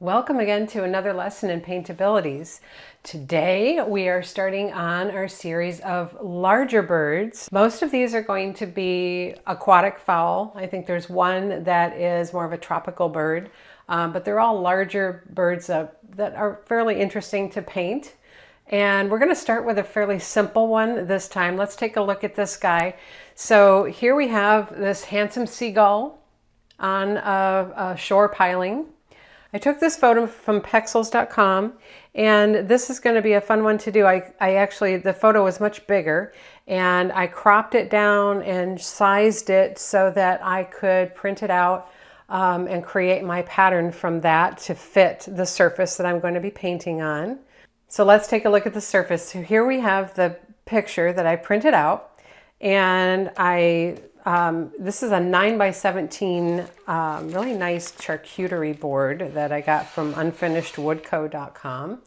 Welcome again to another lesson in Paintabilities. Today we are starting on our series of larger birds. Most of these are going to be aquatic fowl. I think there's one that is more of a tropical bird, but they're all larger birds that are fairly interesting to paint. And we're going to start with a fairly simple one this time. Let's take a look at this guy. So here we have this handsome seagull on a shore piling. I took this photo from Pitfalls.com, and this is going to be a fun one to do. I actually, the photo was much bigger, and I cropped it down and sized it so that I could print it out and create my pattern from that to fit the surface that I'm going to be painting on. So let's take a look at the surface. So here we have the picture that I printed out, and this is a 9x17 really nice charcuterie board that I got from unfinishedwoodco.com.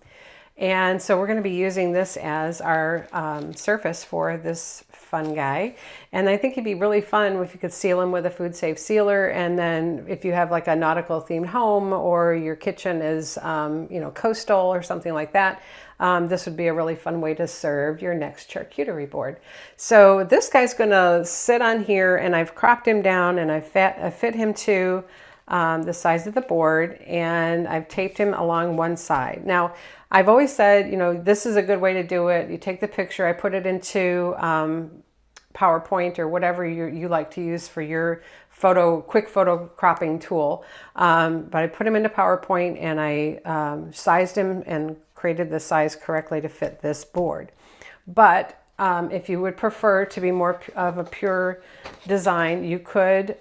And so we're going to be using this as our surface for this fun guy. And I think it'd be really fun if you could seal him with a food safe sealer. And then if you have like a nautical themed home, or your kitchen is coastal or something like that, this would be a really fun way to serve your next charcuterie board. So this guy's going to sit on here, and I've cropped him down, and I fit him to the size of the board, and I've taped him along one side. Now, I've always said, this is a good way to do it. You take the picture, I put it into PowerPoint or whatever you like to use for your quick photo cropping tool. But I put him into PowerPoint, and I sized him and created the size correctly to fit this board. But if you would prefer to be more of a pure design, you could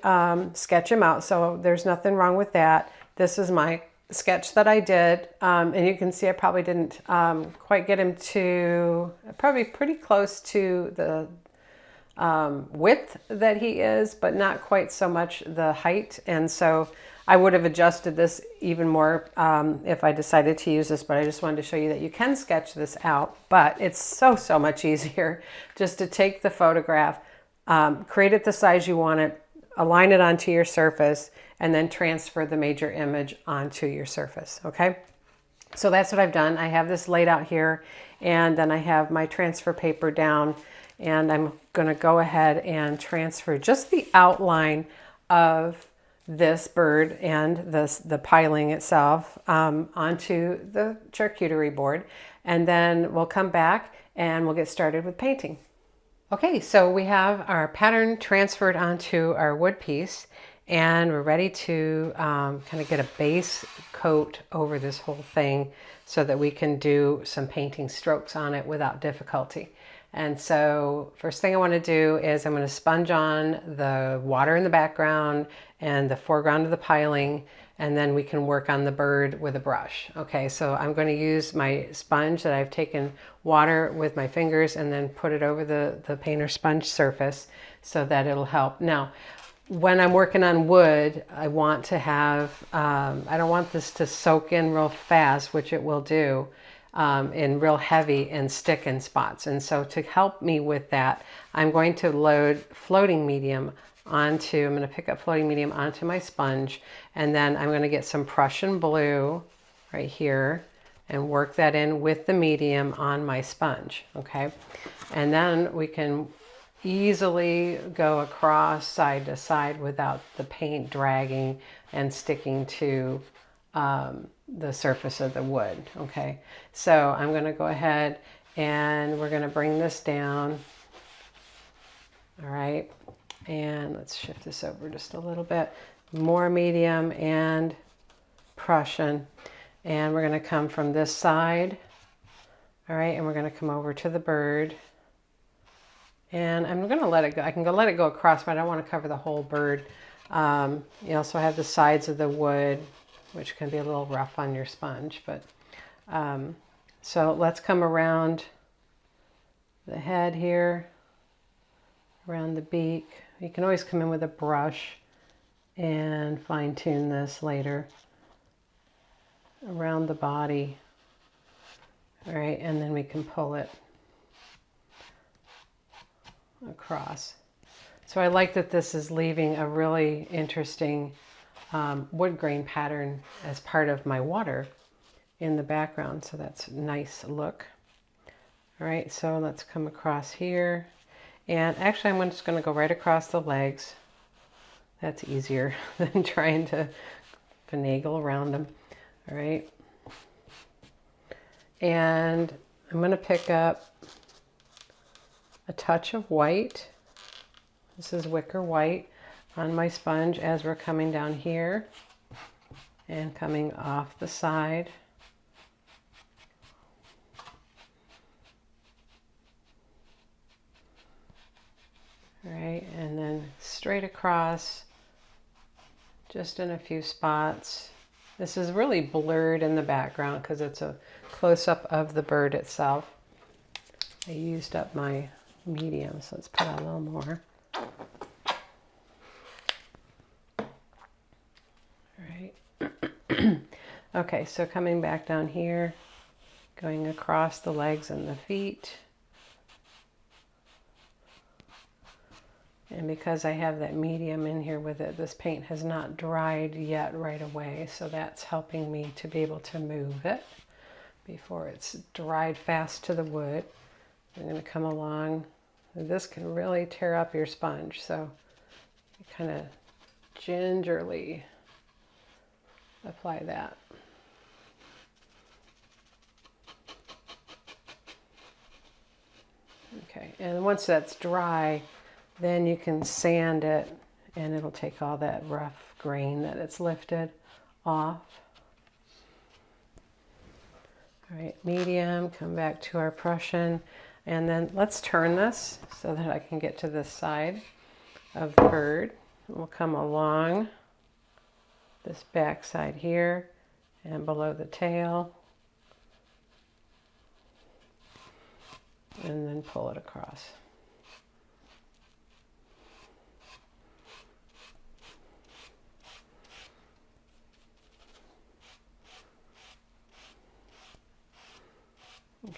sketch him out. So there's nothing wrong with that. This is my sketch that I did. And you can see I probably didn't quite get him to, probably pretty close to the width that he is, but not quite so much the height. And so I would have adjusted this even more if I decided to use this, but I just wanted to show you that you can sketch this out. But it's so much easier just to take the photograph, create it the size you want it, align it onto your surface, and then transfer the major image onto your surface, okay? So that's what I've done. I have this laid out here, and then I have my transfer paper down, and I'm gonna go ahead and transfer just the outline of this bird and the piling itself onto the charcuterie board, and then we'll come back and we'll get started with painting. Okay, so we have our pattern transferred onto our wood piece, and we're ready to kind of get a base coat over this whole thing so that we can do some painting strokes on it without difficulty. And so first thing I want to do is I'm going to sponge on the water in the background and the foreground of the piling, and then we can work on the bird with a brush. Okay, so I'm going to use my sponge that I've taken water with my fingers and then put it over the painter sponge surface so that it'll help. Now, when I'm working on wood, I want to have, I don't want this to soak in real fast, which it will do, and real heavy and stick in spots. And so to help me with that, I'm going to load floating medium I'm going to pick up floating medium onto my sponge, and then I'm going to get some Prussian blue right here and work that in with the medium on my sponge, okay? And then we can easily go across side to side without the paint dragging and sticking to the surface of the wood, okay? So I'm going to go ahead and we're going to bring this down, all right? And let's shift this over just a little bit. More medium and Prussian. And we're going to come from this side, all right? And we're going to come over to the bird. And I'm going to let it go. I can let it go across, but I don't want to cover the whole bird. You also have the sides of the wood, which can be a little rough on your sponge. But so let's come around the head here, around the beak. You can always come in with a brush and fine tune this later. Around the body. All right, and then we can pull it across. So I like that this is leaving a really interesting wood grain pattern as part of my water in the background, so that's a nice look. All right, so let's come across here, and actually I'm just going to go right across the legs. That's easier than trying to finagle around them. All right, and I'm going to pick up a touch of white. This is Wicker white on my sponge as we're coming down here and coming off the side. All right, and then straight across, just in a few spots. This is really blurred in the background because it's a close-up of the bird itself. I used up my medium, so let's put on a little more. All right. Okay, so coming back down here, going across the legs and the feet. And because I have that medium in here with it, this paint has not dried yet right away, so that's helping me to be able to move it before it's dried fast to the wood. I'm going to come along. This can really tear up your sponge, so you kind of gingerly apply that. Okay, and once that's dry, then you can sand it and it'll take all that rough grain that it's lifted off. All right, medium, come back to our Prussian, and then let's turn this so that I can get to this side of the bird. We'll come along this back side here and below the tail, and then pull it across.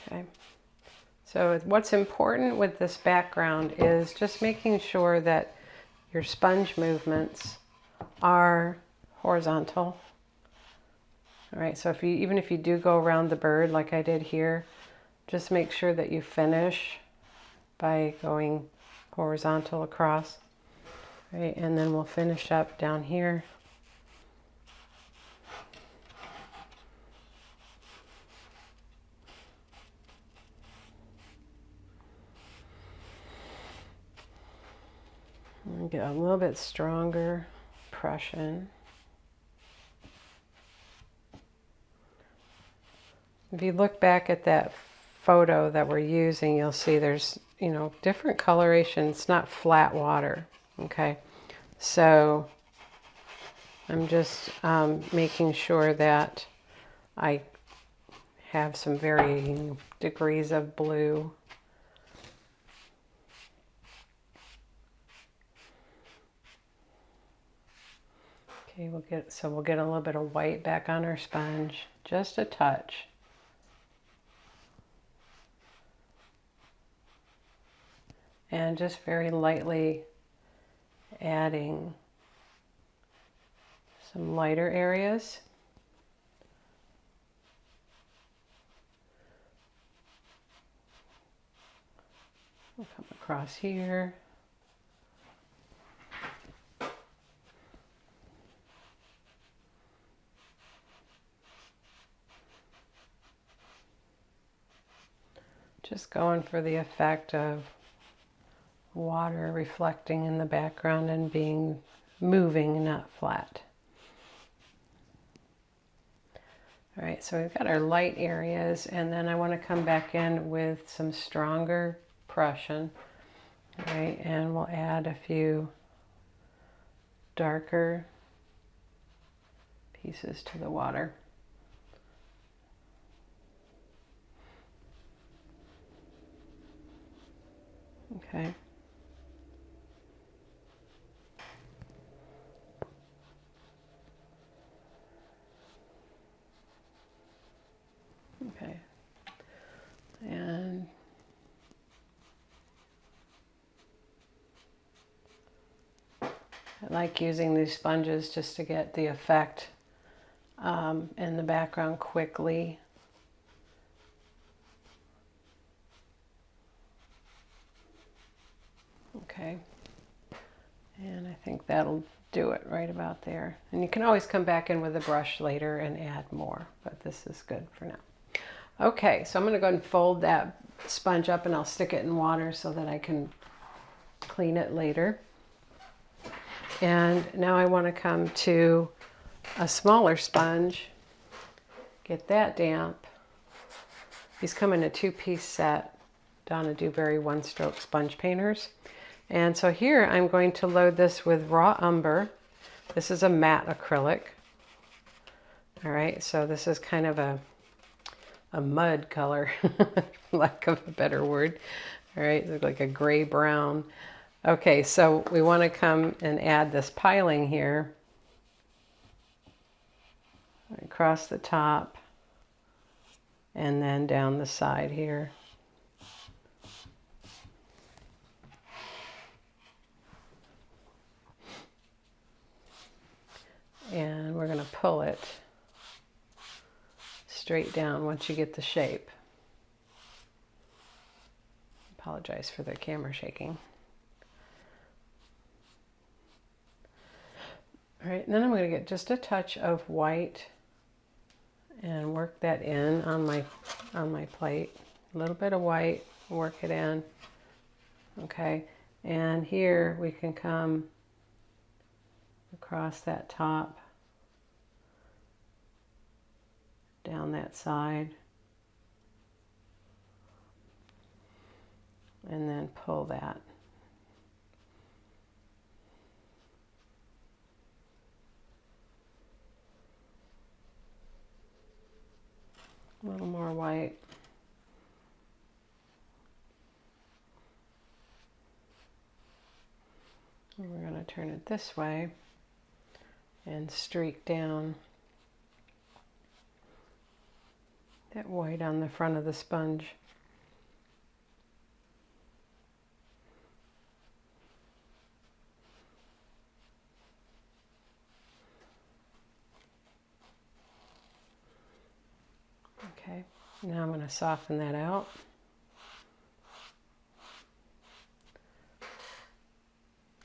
Okay, so what's important with this background is just making sure that your sponge movements are horizontal. All right, so even if you do go around the bird like I did here, just make sure that you finish by going horizontal across. All right, and then we'll finish up down here. Get a little bit stronger Prussian. If you look back at that photo that we're using, you'll see there's, different coloration. It's not flat water, okay? So I'm just making sure that I have some varying degrees of blue. Okay, we'll get a little bit of white back on our sponge, just a touch. And just very lightly adding some lighter areas. We'll come across here. Just going for the effect of water reflecting in the background and being moving, not flat. All right, so we've got our light areas, and then I want to come back in with some stronger Prussian. All right, and we'll add a few darker pieces to the water. Okay. Okay. And I like using these sponges just to get the effect in the background quickly. Okay, and I think that'll do it right about there. And you can always come back in with a brush later and add more, but this is good for now. Okay, so I'm going to go ahead and fold that sponge up, and I'll stick it in water so that I can clean it later. And now I want to come to a smaller sponge, get that damp. These come in a 2-piece set, Donna Dewberry 1-stroke sponge painters. And so here I'm going to load this with raw umber. This is a matte acrylic. All right, so this is kind of a mud color, lack of a better word. All right, look like a gray brown. Okay, so we want to come and add this piling here across the top and then down the side here. And we're going to pull it straight down once you get the shape. Apologize for the camera shaking. All right, and then I'm going to get just a touch of white and work that in on my plate. A little bit of white, work it in. Okay, and here we can come across that top, down that side, and then pull that. A little more white. And we're going to turn it this way and streak down that white on the front of the sponge. Okay, now I'm going to soften that out.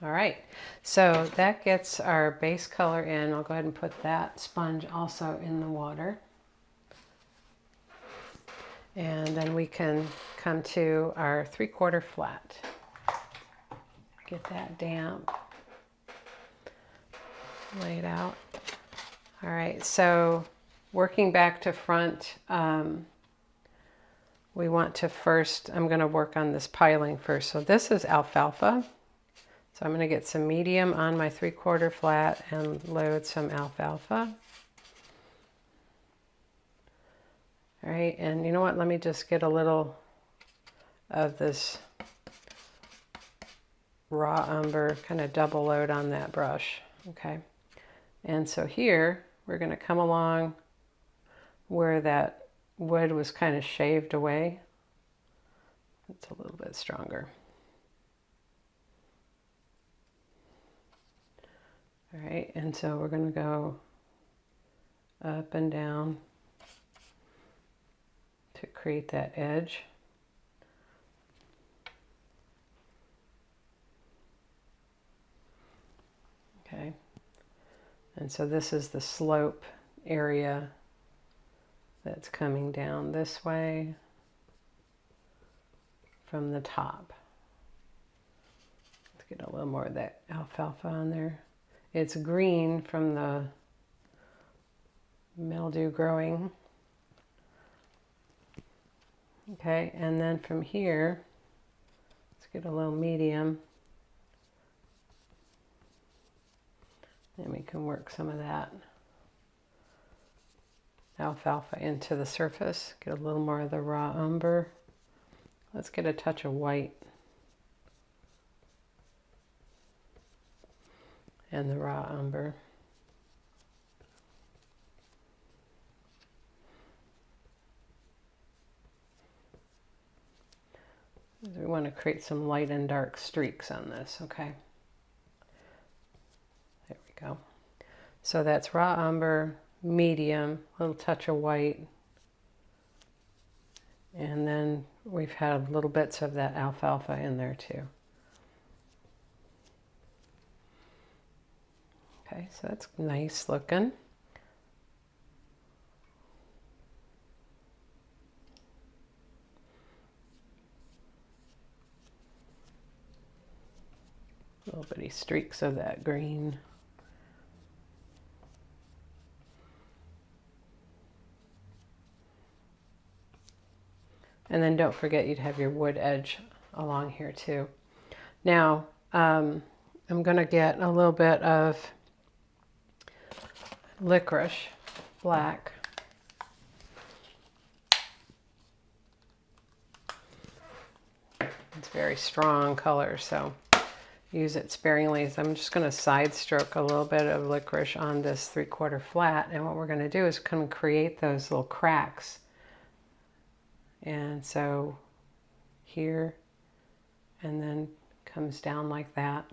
All right, so that gets our base color in. I'll go ahead and put that sponge also in the water. And then we can come to our 3/4 flat. Get that damp. Lay it out. All right, so working back to front, we want to first, I'm going to work on this piling first. So this is alfalfa. So I'm going to get some medium on my 3/4 flat and load some alfalfa. All right, and you know what? Let me just get a little of this raw umber, kind of double load on that brush. Okay, and so here we're going to come along where that wood was kind of shaved away. It's a little bit stronger. All right, and so we're going to go up and down to create that edge. Okay, and so this is the slope area that's coming down this way from the top. Let's get a little more of that alfalfa on there. It's green from the mildew growing. Okay, and then from here, let's get a little medium. Then we can work some of that alfalfa into the surface. Get a little more of the raw umber. Let's get a touch of white and the raw umber. We want to create some light and dark streaks on this, okay? So that's raw umber, medium, a little touch of white, and then we've had little bits of that alfalfa in there too. Okay, so that's nice looking. Little bitty streaks of that green. And then don't forget you'd have your wood edge along here too. Now, I'm going to get a little bit of Licorice black. It's very strong color, so use it sparingly. So I'm just going to side stroke a little bit of Licorice on this 3/4 flat, and what we're going to do is kind of create those little cracks. And so here, and then comes down like that.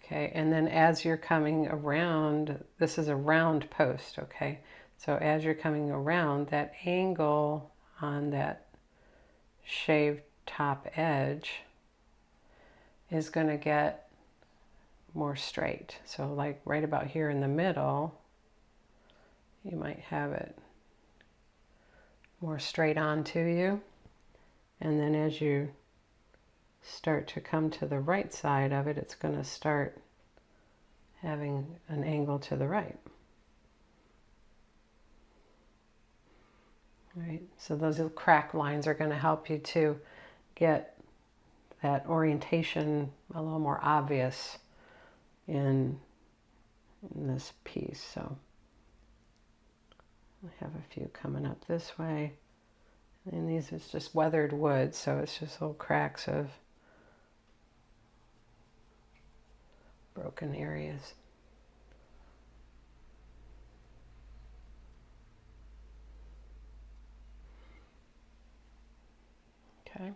Okay, and then as you're coming around, this is a round post, okay? So as you're coming around, that angle on that shaved top edge is going to get more straight. So like right about here in the middle, you might have it more straight on to you. And then as you start to come to the right side of it, it's going to start having an angle to the right. Right, so those little crack lines are going to help you to get that orientation a little more obvious in this piece. So I have a few coming up this way, and these is just weathered wood, so it's just little cracks of broken areas. Okay.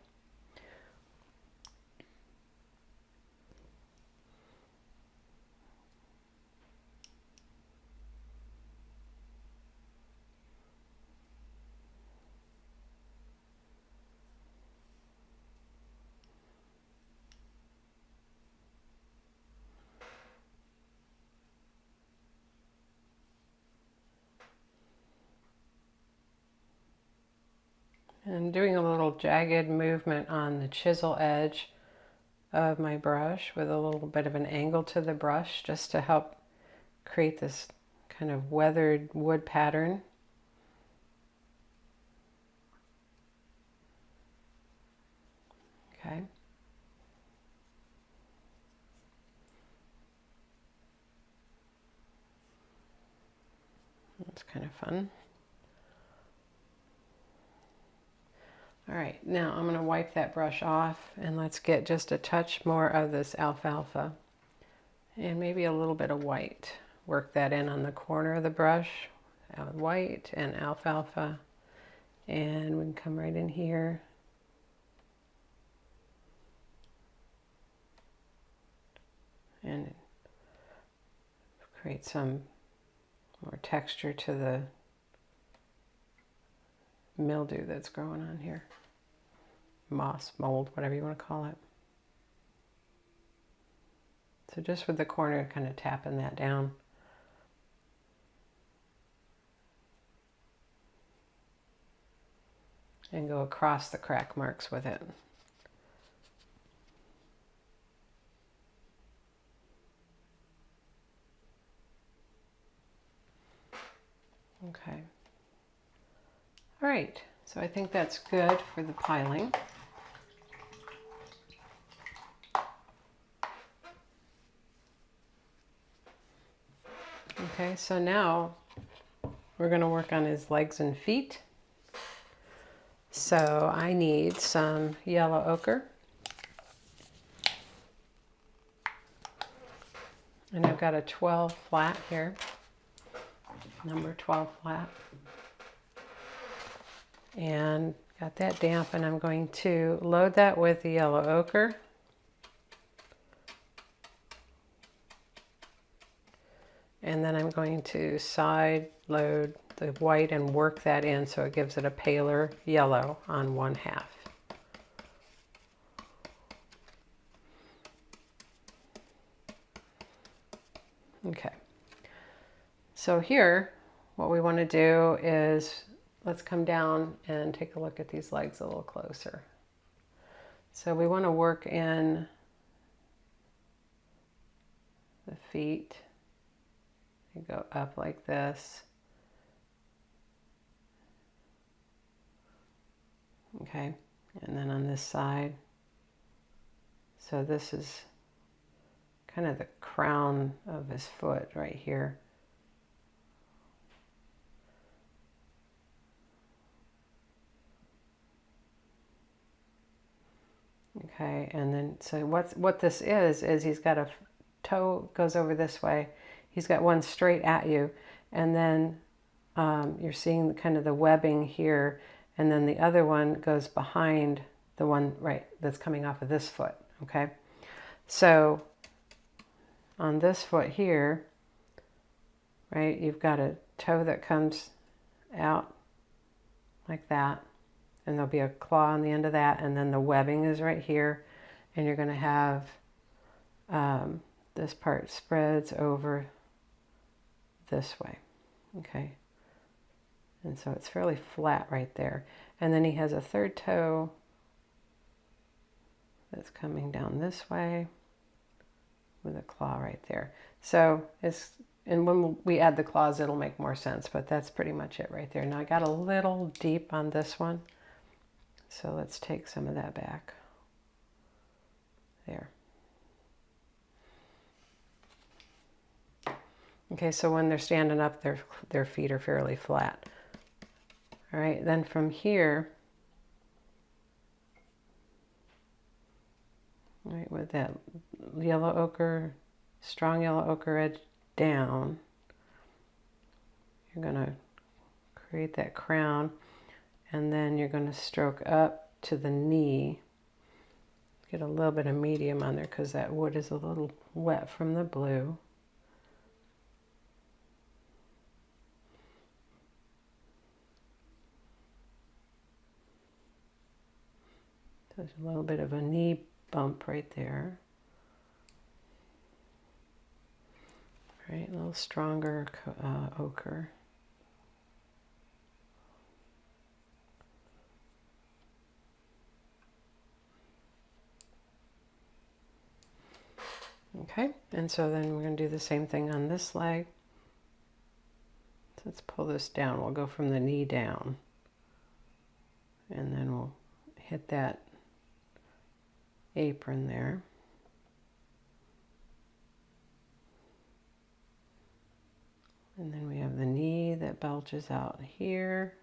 And doing a little jagged movement on the chisel edge of my brush with a little bit of an angle to the brush just to help create this kind of weathered wood pattern. Okay. That's kind of fun. All right, now I'm going to wipe that brush off, and let's get just a touch more of this alfalfa and maybe a little bit of white. Work that in on the corner of the brush, white and alfalfa, and we can come right in here. And create some more texture to the mildew that's growing on here. Moss, mold, whatever you want to call it. So just with the corner, kind of tapping that down. And go across the crack marks with it. Okay. All right, so I think that's good for the piling. Okay, so now we're going to work on his legs and feet. So I need some yellow ochre. And I've got a 12 flat here, number 12 flat. And got that damp, and I'm going to load that with the yellow ochre. And then I'm going to side load the white and work that in so it gives it a paler yellow on one half. Okay, so here what we want to do is let's come down and take a look at these legs a little closer. So we want to work in the feet. You go up like this. Okay, and then on this side. So this is kind of the crown of his foot right here. Okay, and then so what this is he's got a toe goes over this way. He's got one straight at you, and then you're seeing kind of the webbing here, and then the other one goes behind the one right that's coming off of this foot. Okay, so on this foot here, right, you've got a toe that comes out like that, and there'll be a claw on the end of that, and then the webbing is right here, and you're going to have this part spreads over this way. Okay, and so it's fairly flat right there, and then he has a third toe that's coming down this way with a claw right there. So it's, and when we add the claws it'll make more sense, but that's pretty much it right there. Now I got a little deep on this one, so let's take some of that back there. Okay, so when they're standing up, their feet are fairly flat. All right, then from here, right, with that yellow ochre, strong yellow ochre edge down, you're going to create that crown, and then you're going to stroke up to the knee. Get a little bit of medium on there because that wood is a little wet from the blue. There's a little bit of a knee bump right there. Right, a little stronger ochre. Okay, and so then we're going to do the same thing on this leg. So let's pull this down. We'll go from the knee down, and then we'll hit that apron there. And then we have the knee that bulges out here,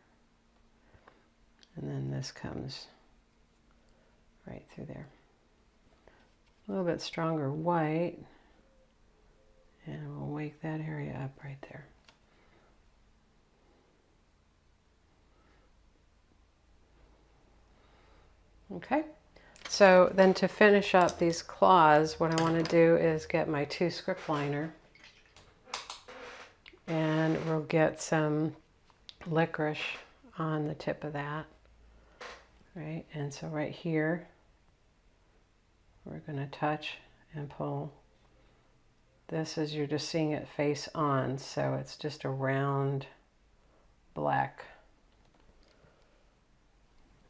and then this comes right through there. A little bit stronger white, and we'll wake that area up right there. Okay, so then to finish up these claws, what I want to do is get my 2 script liner, and we'll get some licorice on the tip of that, right? And so right here, we're going to touch and pull. This is, you're just seeing it face on, so it's just a round black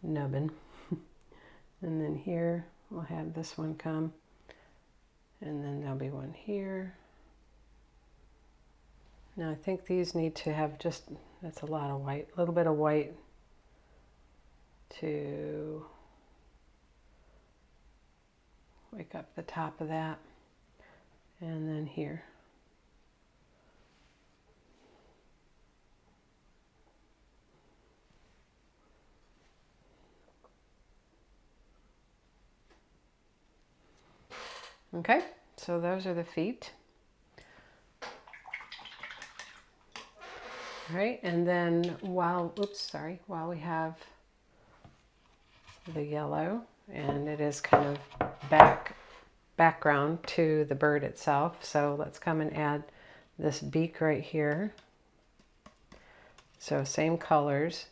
nubbin. And then here we'll have this one come, and then there'll be one here. Now I think these need to have just, that's a lot of white, a little bit of white to wake up the top of that, and then here. Okay, so those are the feet. All right, and then while we have the yellow, and it is kind of background to the bird itself. So let's come and add this beak right here. So same colors.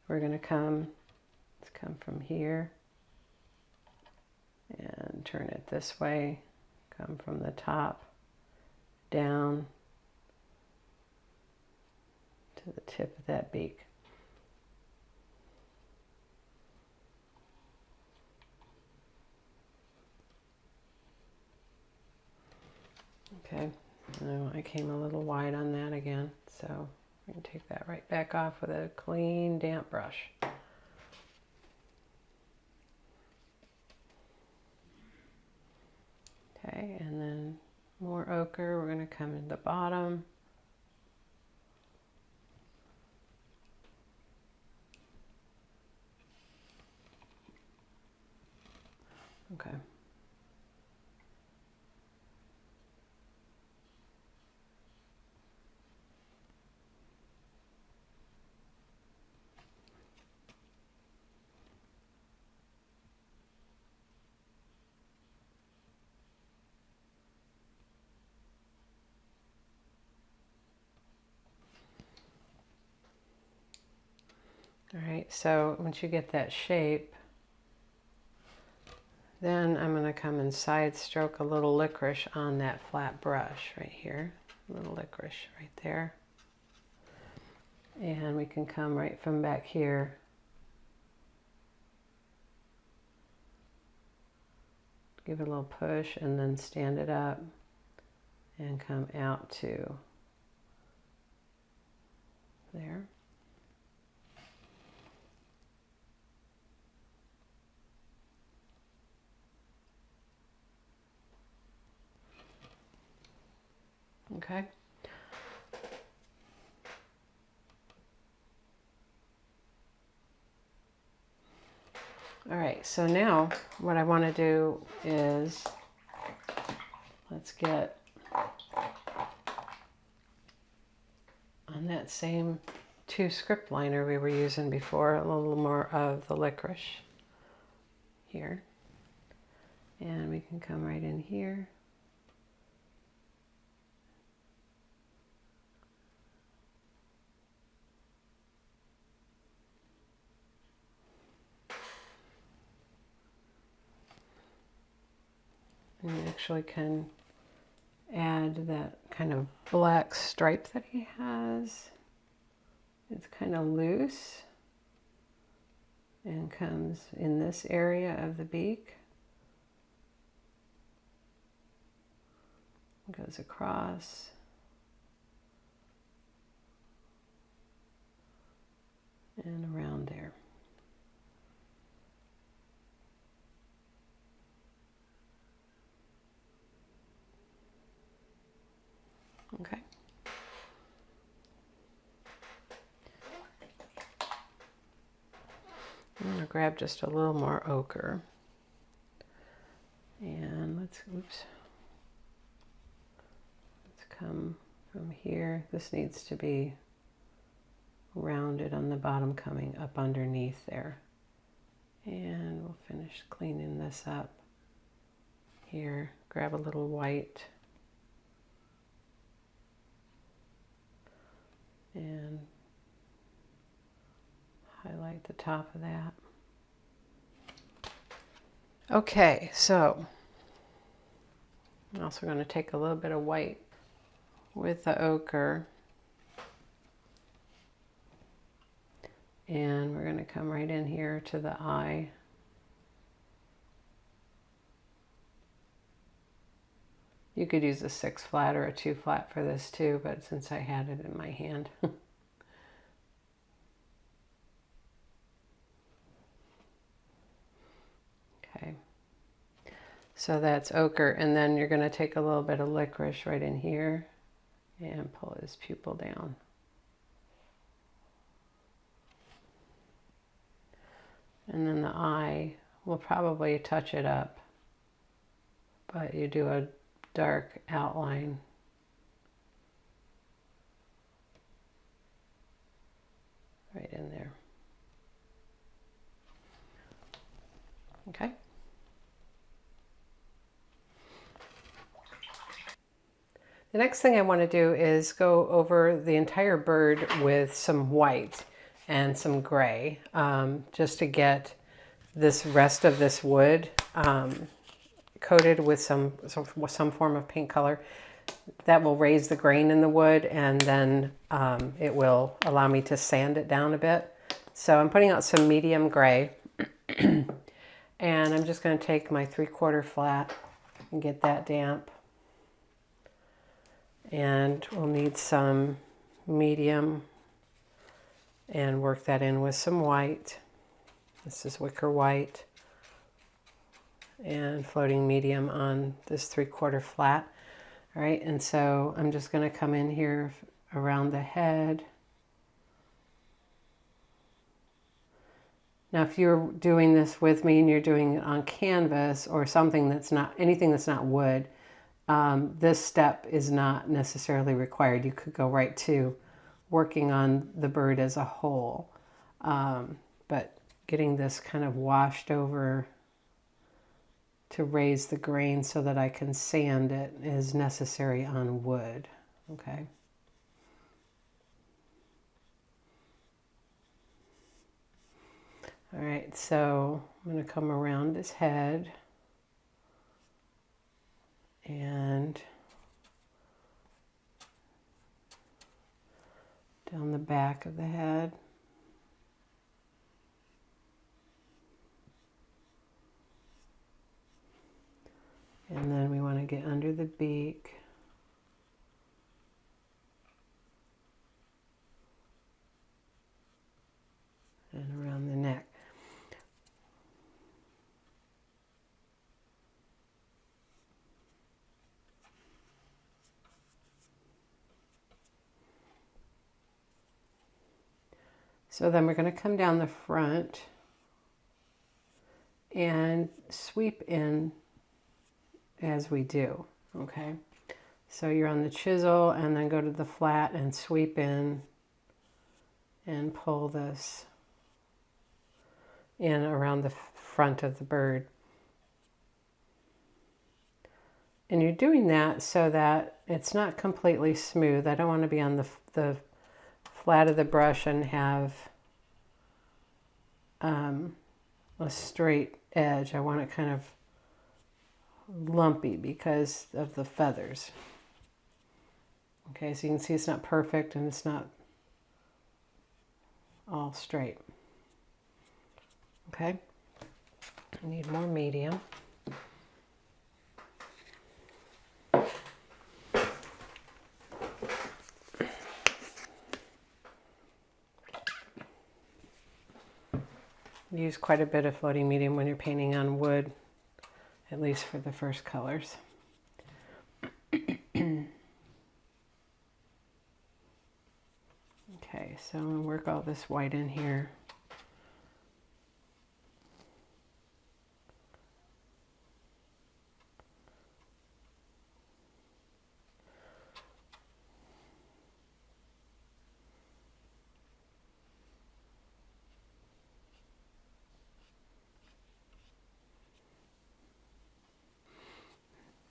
We're going to come from here and turn it this way. Come from the top down to the tip of that beak. Okay, now I came a little wide on that again, so we can take that right back off with a clean, damp brush. Okay, and then more ochre. We're going to come to the bottom. Okay. All right, so once you get that shape, then I'm going to come and side stroke a little licorice on that flat brush right here. A little licorice right there. And we can come right from back here. Give it a little push and then stand it up and come out to there. Okay. All right, so now what I want to do is let's get on that same 2 script liner we were using before, a little more of the licorice here. And we can come right in here. And you actually can add that kind of black stripe that he has. It's kind of loose and comes in this area of the beak. Goes across. And around there. Okay. I'm going to grab just a little more ochre. And let's come from here. This needs to be rounded on the bottom, coming up underneath there. And we'll finish cleaning this up here. Grab a little white. And highlight the top of that. Okay, so I'm also going to take a little bit of white with the ochre, and we're going to come right in here to the eye. You could use a 6 flat or a 2 flat for this too, but since I had it in my hand. Okay. So that's ochre, and then you're going to take a little bit of licorice right in here and pull his pupil down. And then the eye, we'll probably touch it up, but you do a dark outline. Okay. The next thing I want to do is go over the entire bird with some white and some gray, just to get this rest of this wood coated with some form of paint color that will raise the grain in the wood, and then it will allow me to sand it down a bit. So I'm putting out some medium gray, and I'm just going to take my 3/4 flat and get that damp. And we'll need some medium and work that in with some white. This is Wicker white and floating medium on this 3/4 flat. All right, and so I'm just going to come in here around the head. Now, if you're doing this with me and you're doing it on canvas or something that's not, anything that's not wood, this step is not necessarily required. You could go right to working on the bird as a whole. But getting this kind of washed over to raise the grain so that I can sand it is necessary on wood. Okay. All right, so I'm going to come around his head and down the back of the head. And then we want to get under the beak. And around the neck. So then we're going to come down the front and sweep in as we do, okay? So you're on the chisel and then go to the flat and sweep in and pull this in around the front of the bird. And you're doing that so that it's not completely smooth. I don't want to be on the flat of the brush and have a straight edge. I want it kind of lumpy because of the feathers. Okay, so you can see it's not perfect and it's not all straight. Okay, I need more medium. Use quite a bit of floating medium when you're painting on wood, at least for the first colors. Okay, so I'm going to work all this white in here.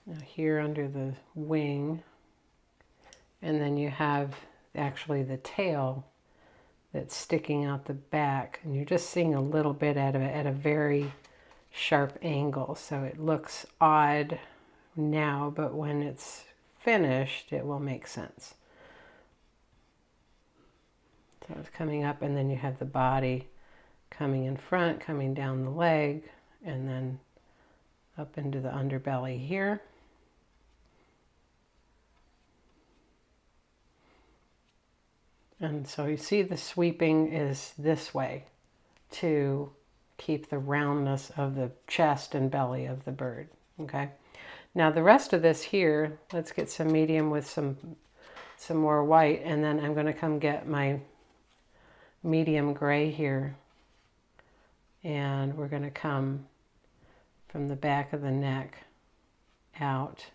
Now here under the wing, and then you have actually the tail that's sticking out the back, and you're just seeing a little bit at a very sharp angle, so it looks odd now, but when it's finished it will make sense. So it's coming up, and then you have the body coming in front, coming down the leg, and then up into the underbelly here. And so you see the sweeping is this way to keep the roundness of the chest and belly of the bird. Okay. Now the rest of this here, let's get some medium with some more white, and then I'm going to come get my medium gray here, and we're going to come from the back of the neck out.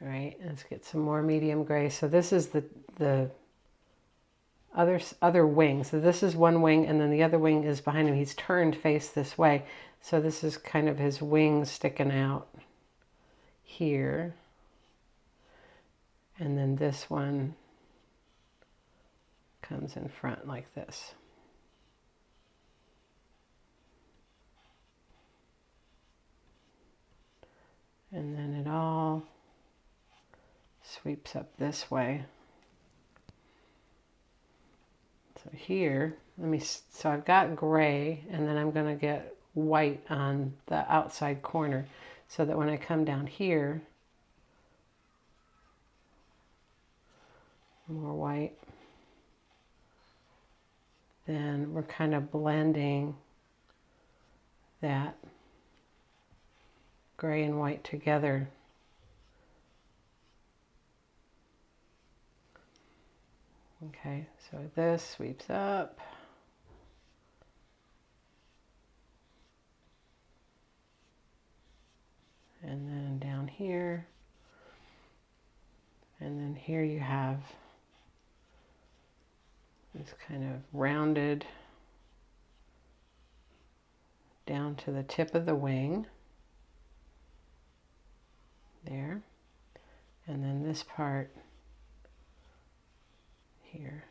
All right, let's get some more medium gray. So this is the other wing. So this is one wing, and then the other wing is behind him. He's turned face this way. So this is kind of his wings sticking out here. And then this one comes in front like this. And then it all sweeps up this way. So here, so I've got gray, and then I'm going to get white on the outside corner so that when I come down here, more white, then we're kind of blending that gray and white together. Okay, so this sweeps up. And then down here. And then here you have this kind of rounded down to the tip of the wing. There. And then this part here.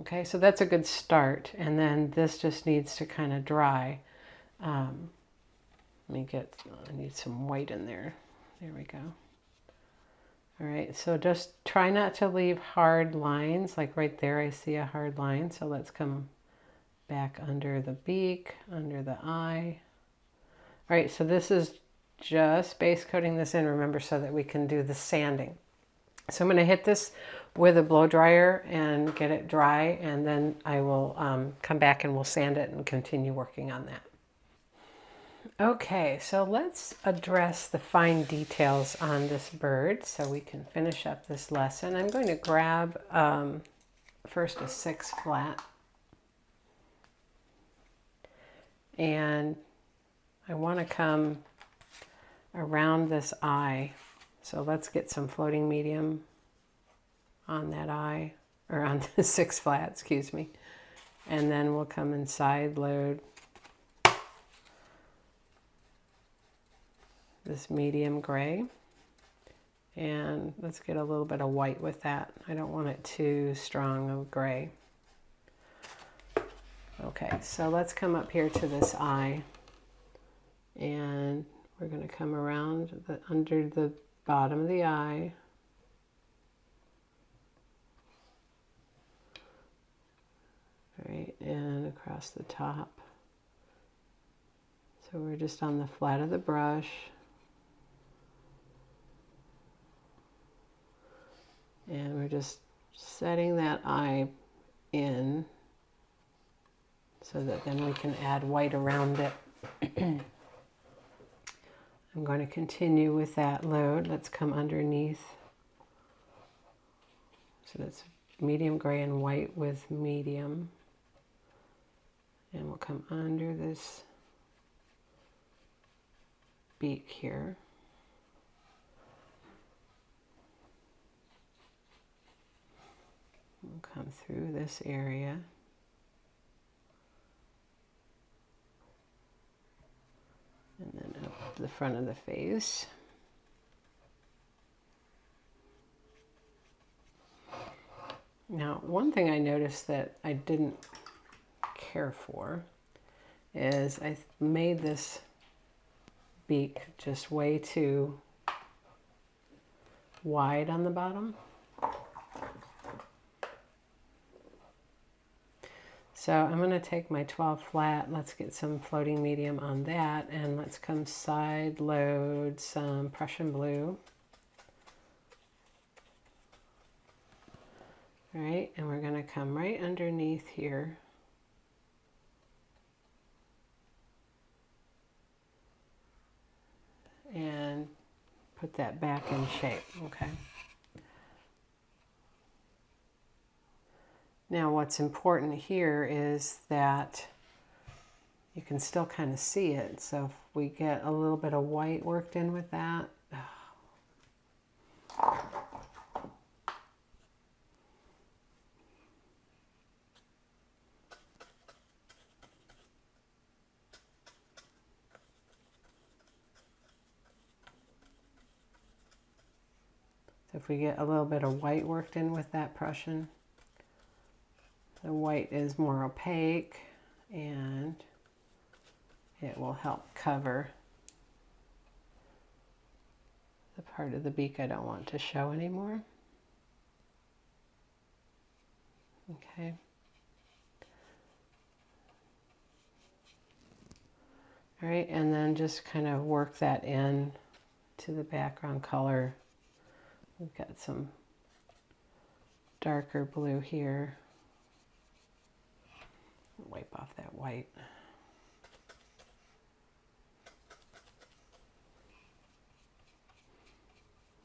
Okay, so that's a good start. And then this just needs to kind of dry. I need some white in there. There we go. All right, so just try not to leave hard lines. Like right there, I see a hard line. So let's come back under the beak, under the eye. All right, so this is just base coating this in, remember, so that we can do the sanding. So I'm going to hit this with a blow dryer and get it dry, and then I will come back and we'll sand it and continue working on that. Okay, so let's address the fine details on this bird so we can finish up this lesson. I'm going to grab first a 6 flat, and I want to come around this eye. So let's get some floating medium on that eye, or on the 6 flat, excuse me. And then we'll come and side load this medium gray. And let's get a little bit of white with that. I don't want it too strong of gray. Okay, so let's come up here to this eye, and we're going to come around under the bottom of the eye. All right, and across the top. So we're just on the flat of the brush. And we're just setting that eye in so that then we can add white around it. I'm going to continue with that load. Let's come underneath. So that's medium gray and white with medium. And we'll come under this beak here. We'll come through this area. And then up the front of the face. Now, one thing I noticed that I didn't care for is I made this beak just way too wide on the bottom. So I'm going to take my 12 flat, let's get some floating medium on that, and let's come side load some Prussian blue. All right, and we're going to come right underneath here. And put that back in shape, okay? Now what's important here is that you can still kind of see it. So if we get a little bit of white worked in with that. if we get a little bit of white worked in with that Prussian, the white is more opaque and it will help cover the part of the beak I don't want to show anymore. Okay. All right, and then just kind of work that in to the background color. We've got some darker blue here. Wipe off that white.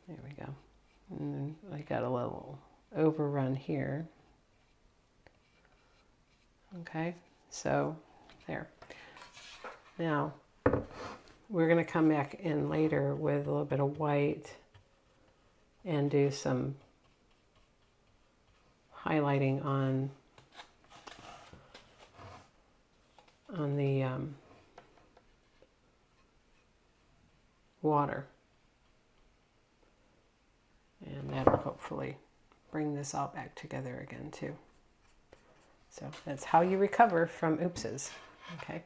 There we go. And then I got a little overrun here. Okay, so there. Now, we're going to come back in later with a little bit of white and do some highlighting on the water. And that'll hopefully bring this all back together again too. So that's how you recover from oopses. Okay.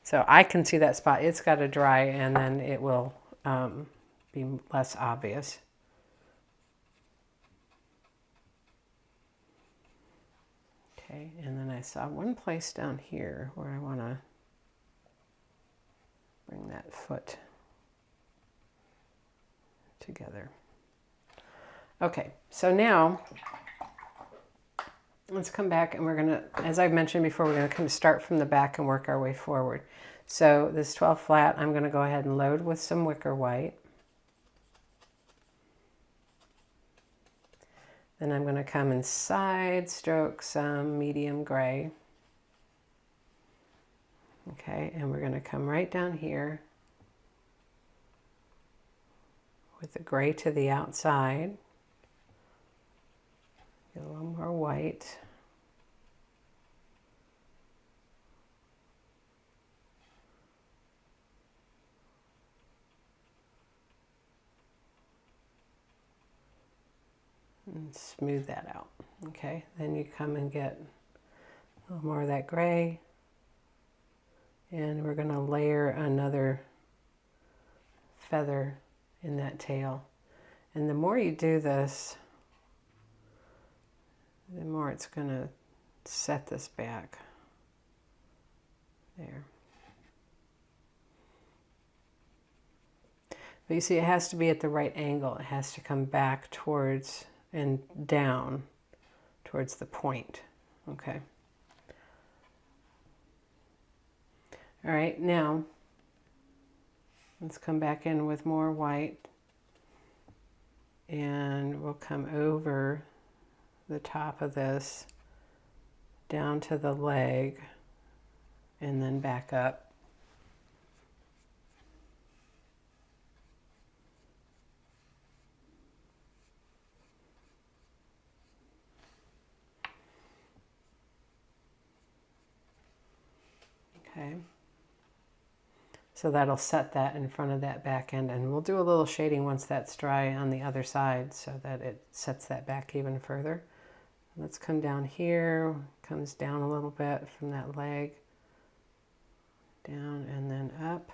So I can see that spot. It's got to dry and then it will be less obvious. Okay, and then I saw one place down here where I want to bring that foot together. Okay, so now let's come back and we're going to, as I mentioned before, we're going to kind of start from the back and work our way forward. So this 12 flat, I'm going to go ahead and load with some wicker white. Then I'm going to come and side stroke some medium gray. Okay, and we're going to come right down here with the gray to the outside. Get a little more white. And smooth that out. Okay, then you come and get a little more of that gray. And we're going to layer another feather in that tail. And the more you do this, the more it's going to set this back. There. But you see, it has to be at the right angle. It has to come back towards and down towards the point. Okay. All right, now let's come back in with more white and we'll come over the top of this down to the leg and then back up. Okay. So that'll set that in front of that back end, and we'll do a little shading once that's dry on the other side so that it sets that back even further. Let's come down here, comes down a little bit from that leg, down and then up.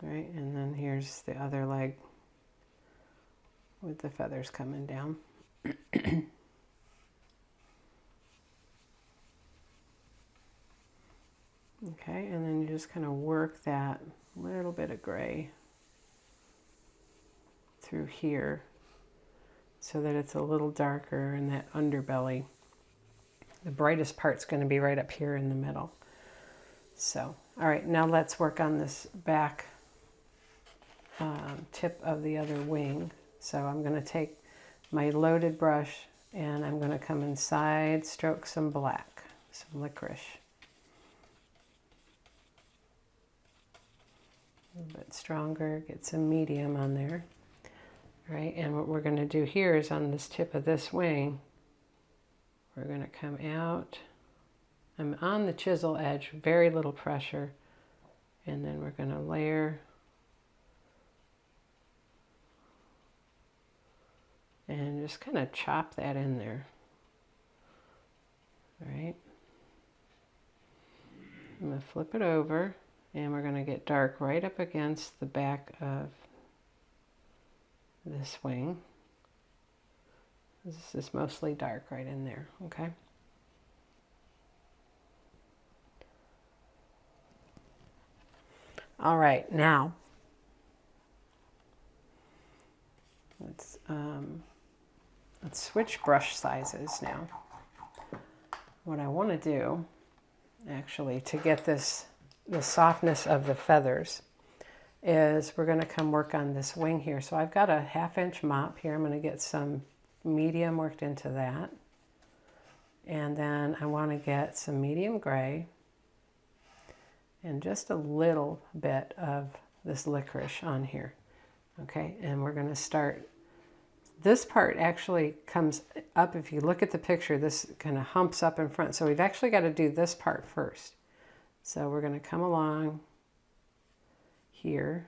All right, and then here's the other leg with the feathers coming down. Okay, and then you just kind of work that little bit of gray through here so that it's a little darker in that underbelly. The brightest part's going to be right up here in the middle. So, all right, now let's work on this back tip of the other wing. So I'm going to take my loaded brush and I'm going to come and side stroke some black, some licorice. A little bit stronger, get some medium on there. All right, and what we're going to do here is on this tip of this wing, we're going to come out I'm on the chisel edge, very little pressure. And then we're going to layer and just kind of chop that in there. All right. I'm going to flip it over and we're going to get dark right up against the back of this wing. This is mostly dark right in there, okay? All right, now let's switch brush sizes now. What I want to do, actually, to get the softness of the feathers, is we're going to come work on this wing here. So I've got a 1/2 inch mop here. I'm going to get some medium worked into that. And then I want to get some medium gray and just a little bit of this licorice on here. Okay, and we're going to start. This part actually comes up, if you look at the picture, this kind of humps up in front. So we've actually got to do this part first. So we're going to come along here,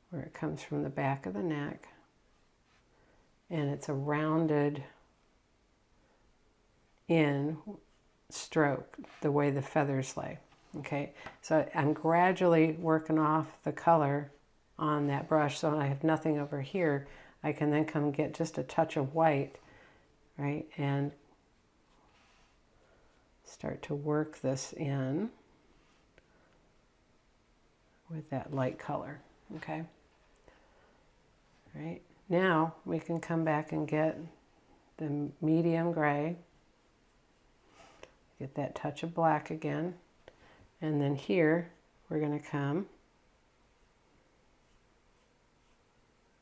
where it comes from the back of the neck. And it's a rounded in stroke, the way the feathers lay. Okay, so I'm gradually working off the color on that brush, so I have nothing over here. I can then come get just a touch of white, right, and start to work this in with that light color, okay? Right, now we can come back and get the medium gray, get that touch of black again, and then here we're going to come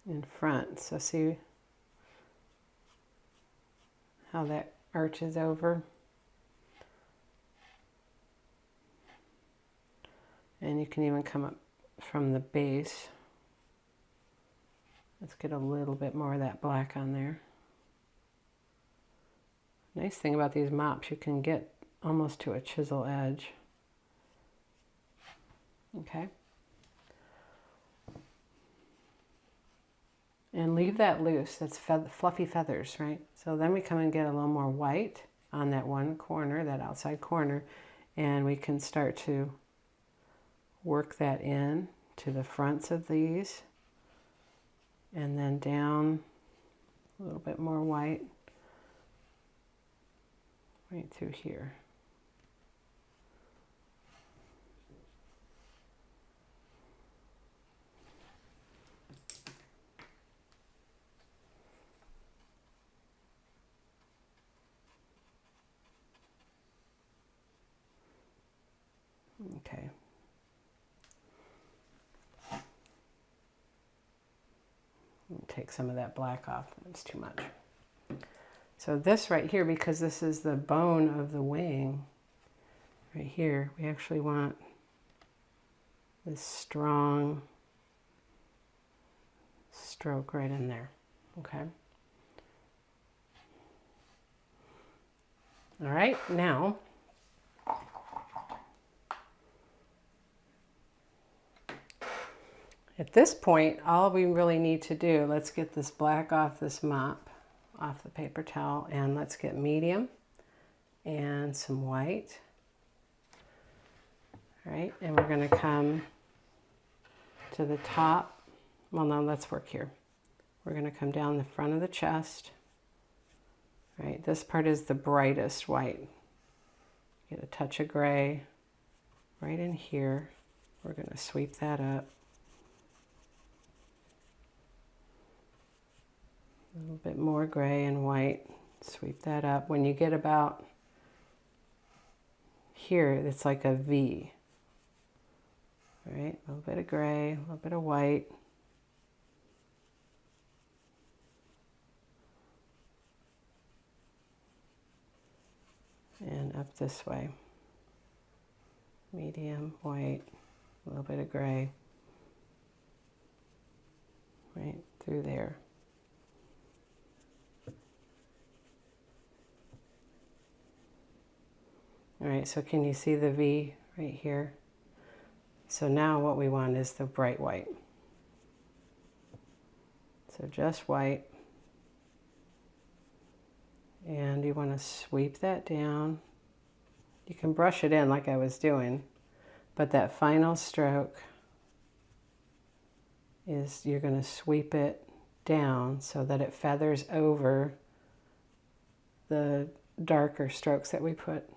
in front. So see how that arches over? And you can even come up from the base. Let's get a little bit more of that black on there. Nice thing about these mops, you can get almost to a chisel edge. Okay. And leave that loose. That's fluffy feathers, right? So then we come and get a little more white on that one corner, that outside corner, and we can start to work that in to the fronts of these, and then down a little bit more white right through here. Okay. Take some of that black off. It's too much. So this right here, because this is the bone of the wing, right here, we actually want this strong stroke right in there. Okay. All right, now at this point, all we really need to do, let's get this black off this mop, off the paper towel, and let's get medium and some white. All right, and we're going to come to the top. Well, no, let's work here. We're going to come down the front of the chest. Right, this part is the brightest white. Get a touch of gray right in here. We're going to sweep that up. A little bit more gray and white. Sweep that up. When you get about here, it's like a V. All right, a little bit of gray, a little bit of white. And up this way. Medium, white, a little bit of gray. Right through there. All right, so can you see the V right here? So now what we want is the bright white. So just white. And you want to sweep that down. You can brush it in like I was doing, but that final stroke is you're going to sweep it down so that it feathers over the darker strokes that we put.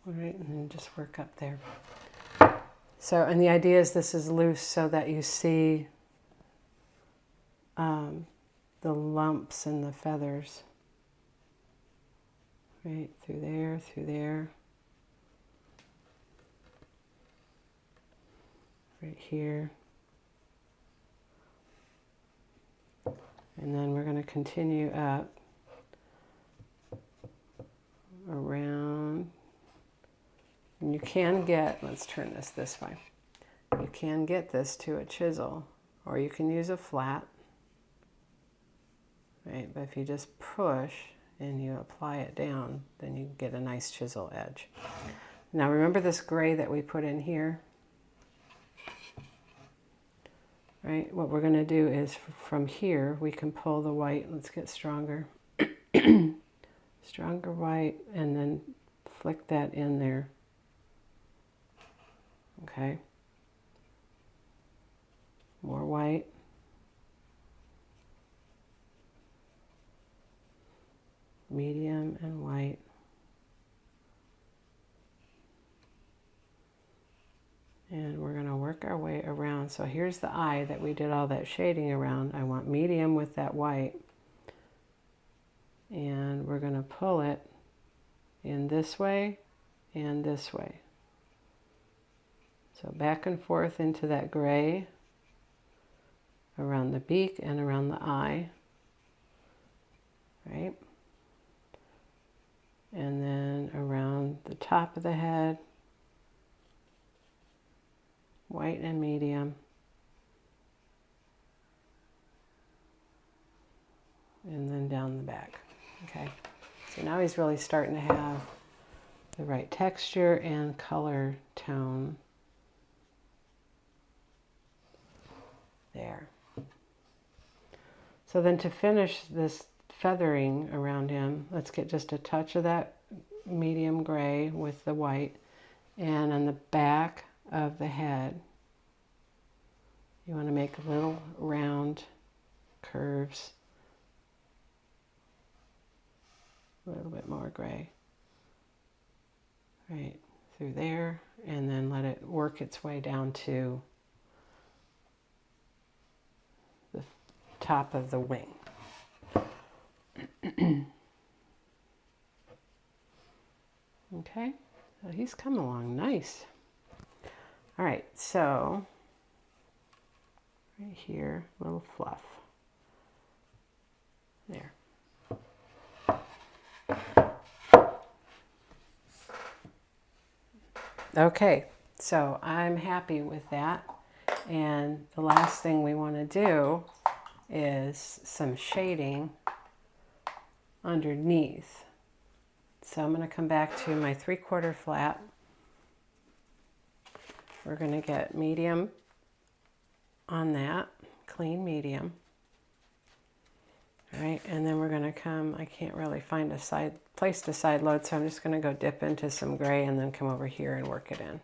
All right, and then just work up there. So, and the idea is this is loose so that you see the lumps and the feathers. Right, through there. Right here. And then we're going to continue up around. And you can get, let's turn this way. You can get this to a chisel, or you can use a flat. Right, but if you just push and you apply it down, then you get a nice chisel edge. Now remember this gray that we put in here? Right, what we're going to do is from here we can pull the white. Let's get stronger. Stronger white, and then flick that in there. Okay. More white. Medium and white. And we're going to work our way around. So here's the eye that we did all that shading around. I want medium with that white. And we're going to pull it in this way and this way. So back and forth into that gray, around the beak and around the eye. Right? And then around the top of the head, white and medium. And then down the back. Okay, so now he's really starting to have the right texture and color tone. There. So then to finish this feathering around him, let's get just a touch of that medium gray with the white, and on the back of the head you want to make little round curves, a little bit more gray right through there, and then let it work its way down to the top of the wing. Okay, so he's come along nice. All right, so right here, a little fluff. There. Okay, so I'm happy with that. And the last thing we want to do is some shading underneath. So I'm going to come back to my 3/4 flat. We're going to get medium on that, clean medium. All right, and then we're going to come, I can't really find a place to side load, so I'm just going to go dip into some gray and then come over here and work it in.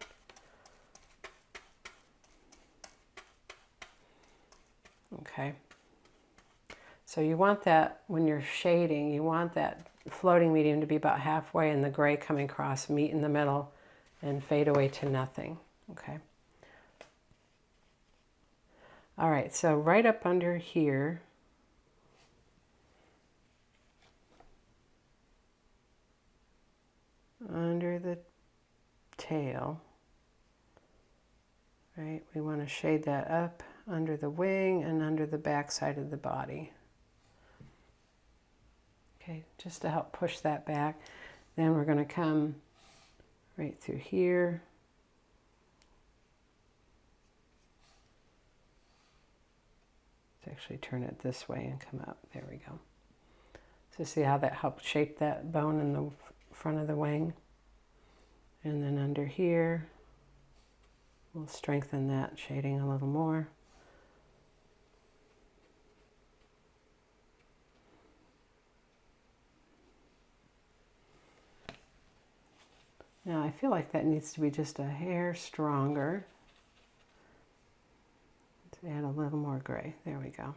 Okay. So you want that, when you're shading, you want that floating medium to be about halfway and the gray coming across, meet in the middle, and fade away to nothing. Okay. All right, so right up under here, under the tail, right, we want to shade that up under the wing and under the back side of the body. Okay, just to help push that back. Then we're going to come right through here. Let's actually turn it this way and come up. There we go. So see how that helped shape that bone in the front of the wing? And then under here, we'll strengthen that shading a little more. Now I feel like that needs to be just a hair stronger. Let's add a little more gray. There we go.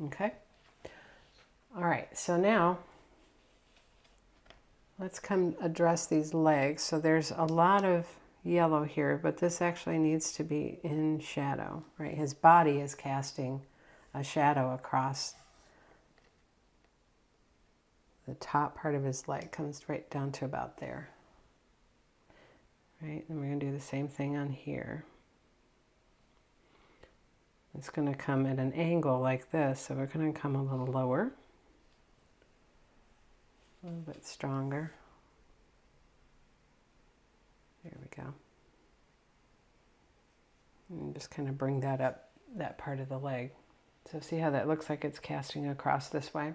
Okay. All right, so now let's come address these legs. So there's a lot of yellow here, but this actually needs to be in shadow, right? His body is casting a shadow across the top part of his leg, comes right down to about there. Right, and we're going to do the same thing on here. It's going to come at an angle like this, so we're going to come a little lower, a little bit stronger. There we go. And just kind of bring that up, that part of the leg. So see how that looks like it's casting across this way?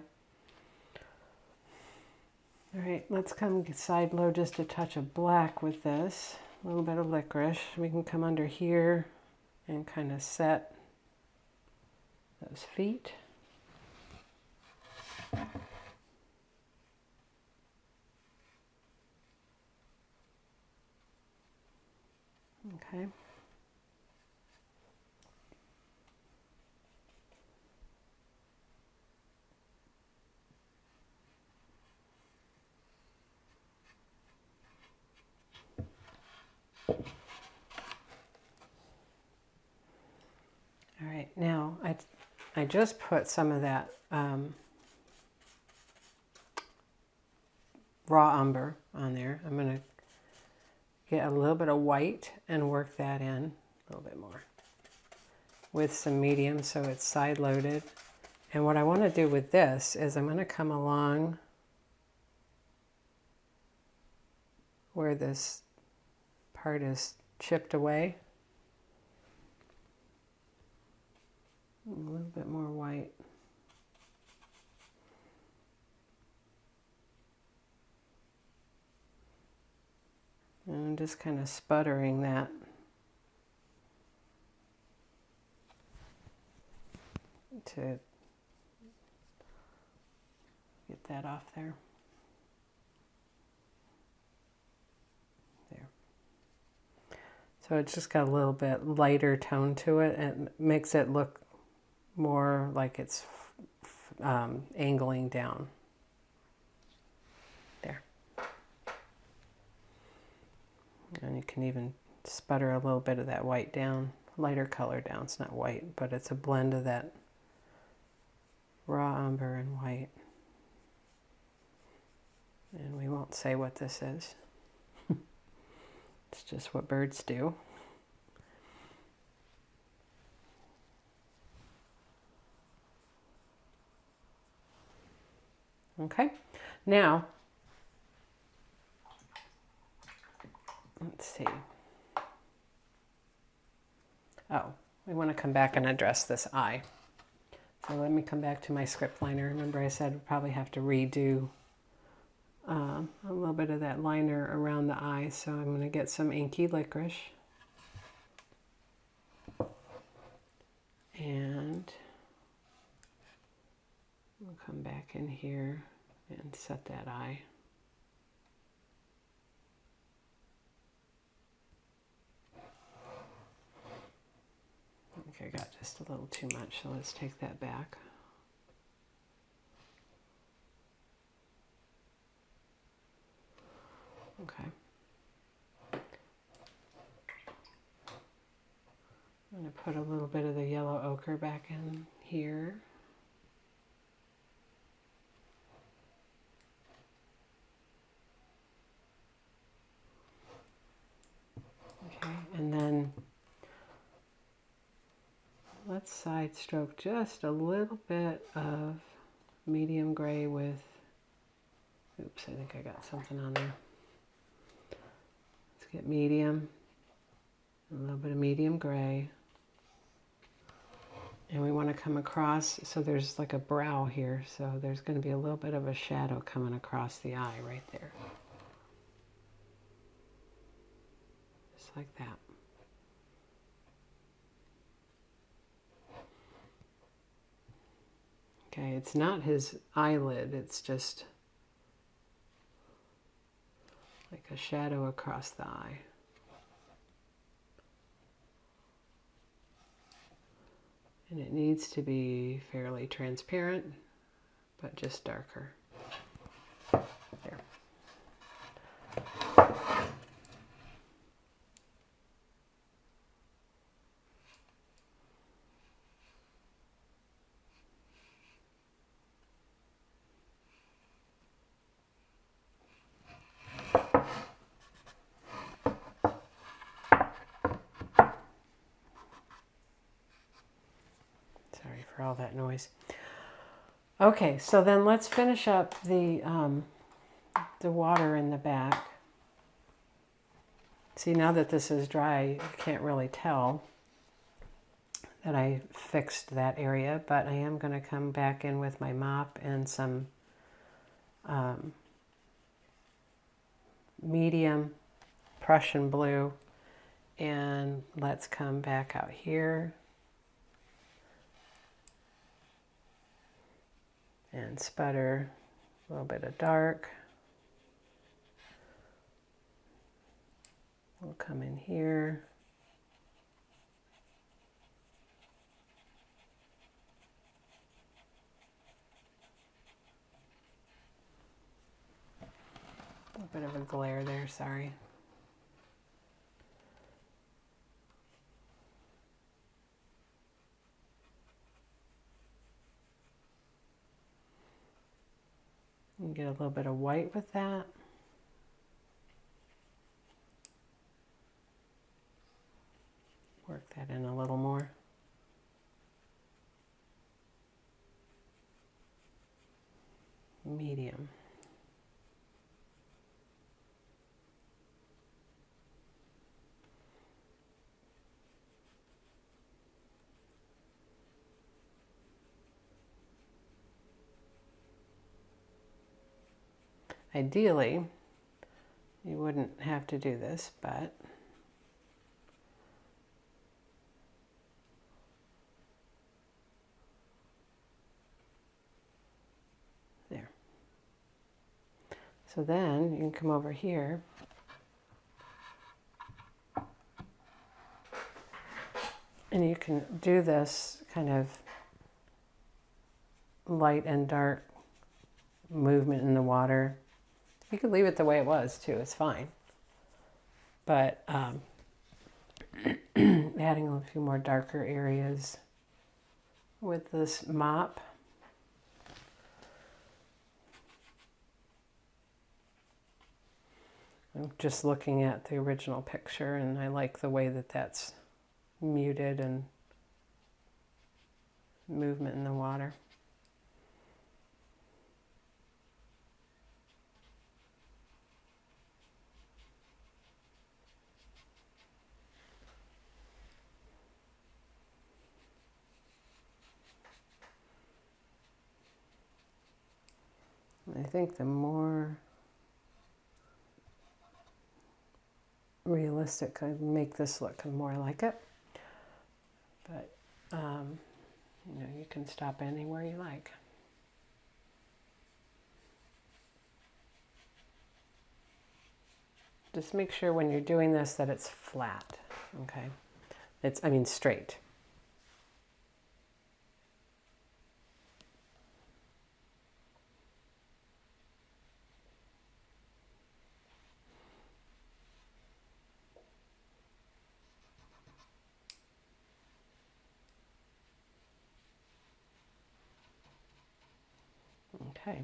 All right, let's come side load just a touch of black with this, a little bit of licorice. We can come under here and kind of set those feet. Okay. All right, now I just put some of that raw umber on there. I'm going to get a little bit of white and work that in a little bit more with some medium so it's side loaded. And what I want to do with this is I'm going to come along where this part is chipped away. A little bit more white. And I'm just kind of sputtering that to get that off there. There. So it's just got a little bit lighter tone to it and makes it look more like it's angling down. There. And you can even sputter a little bit of that white down, lighter color down. It's not white, but it's a blend of that raw umber and white. And we won't say what this is. It's just what birds do. Okay, now, let's see. Oh, we want to come back and address this eye. So let me come back to my script liner. Remember I said we'd probably have to redo a little bit of that liner around the eye. So I'm going to get some inky licorice. And we'll come back in here and set that eye. I think I got just a little too much, so let's take that back. Okay. I'm going to put a little bit of the yellow ochre back in here. Okay, and then let's side stroke just a little bit of medium gray with Oops, I think I got something on there. Let's get medium, a little bit of medium gray. And we want to come across, so there's like a brow here, so there's going to be a little bit of a shadow coming across the eye right there. Just like that. Okay, it's not his eyelid, it's just like a shadow across the eye. And it needs to be fairly transparent, but just darker. There. For all that noise. Okay, so then let's finish up the water in the back. See, now that this is dry, you can't really tell that I fixed that area, but I am going to come back in with my mop and some medium Prussian blue, and let's come back out here and sputter a little bit of dark. We'll come in here. A little bit of a glare there, sorry. You get a little bit of white with that. Work that in a little more. Medium. Ideally, you wouldn't have to do this, but there. So then you can come over here and you can do this kind of light and dark movement in the water. You could leave it the way it was too, it's fine. But adding a few more darker areas with this mop. I'm just looking at the original picture and I like the way that that's muted and movement in the water. I think the more realistic I make this look more like it, but you know, you can stop anywhere you like. Just make sure when you're doing this that it's flat, okay? I mean straight. Okay.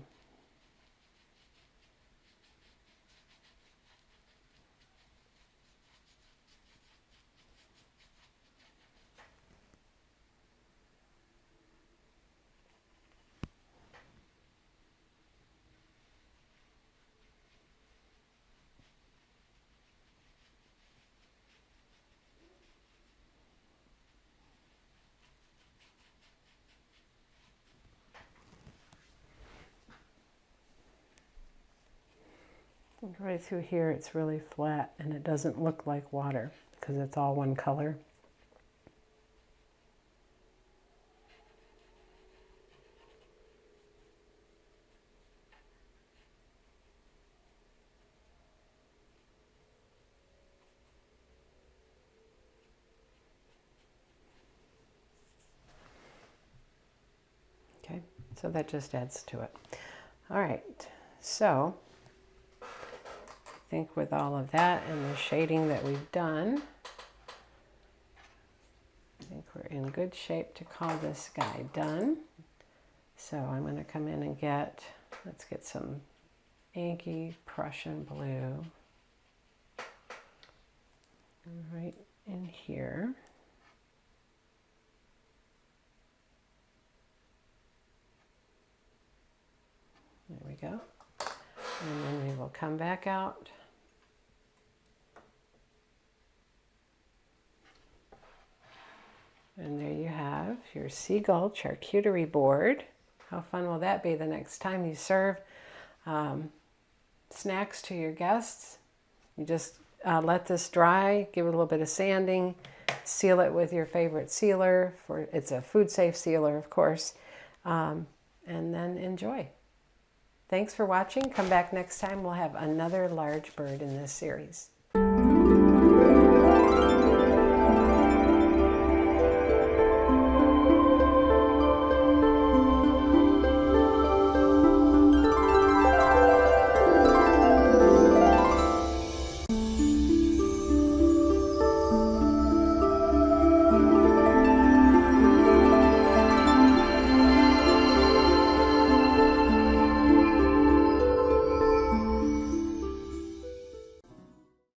Right through here it's really flat and it doesn't look like water because it's all one color. Okay, so that just adds to it. All right, so I think with all of that and the shading that we've done, I think we're in good shape to call this guy done. So I'm going to come in and let's get some inky Prussian blue right in here. There we go. And then we will come back out. And there you have your seagull charcuterie board. How fun will that be the next time you serve snacks to your guests? You just let this dry, give it a little bit of sanding, seal it with your favorite sealer. It's a food safe sealer, of course, and then enjoy. Thanks for watching. Come back next time. We'll have another large bird in this series.